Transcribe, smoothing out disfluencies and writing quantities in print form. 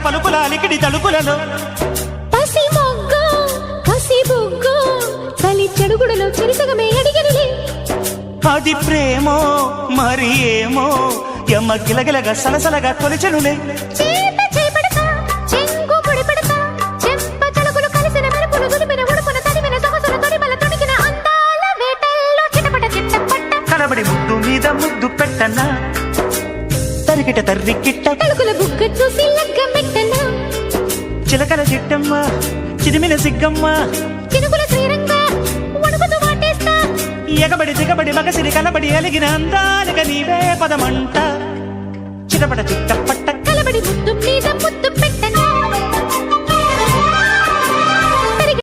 పలుకుల అలికిడి తలుపులలో పసి మొగ్గు కసి బుగ్గు చలి చెడుగుడులో చెరిసగమే అడిగనులే అది ప్రేమో మరి ఏమో ఎమ్మ గిలగిలగా సలసలగా కొలిచెనులే చేత చేపడతా చెంగు ముడిపడతా చెంప చలుకులు కలిసిన మెరుపులు దులిపిన ఉడుపున తడిమిన సొగసుల తొడిమల తొడిగిన అందాల వేటల్లో చిటపట చిట్టపట్ట కనబడి ముద్దు మీద ముద్దు పెట్టన్నా తరికిట తర్రికిట్ట తలుకుల బుగ్గ చూసి లగ్గ మెట్టనా చిలకల చిట్టమ్మ చిదిమిన సిగ్గమ్మ చినుకుల శ్రీరంగ వణుకుతూ వాటేస్తా ఎగబడి దిగబడి మగసిరి కనబడి అలిగిన అందాలుగా నీవే పదమంట చిటపట చిట్టపట్ట కలబడి ముద్దు మీద ముద్దు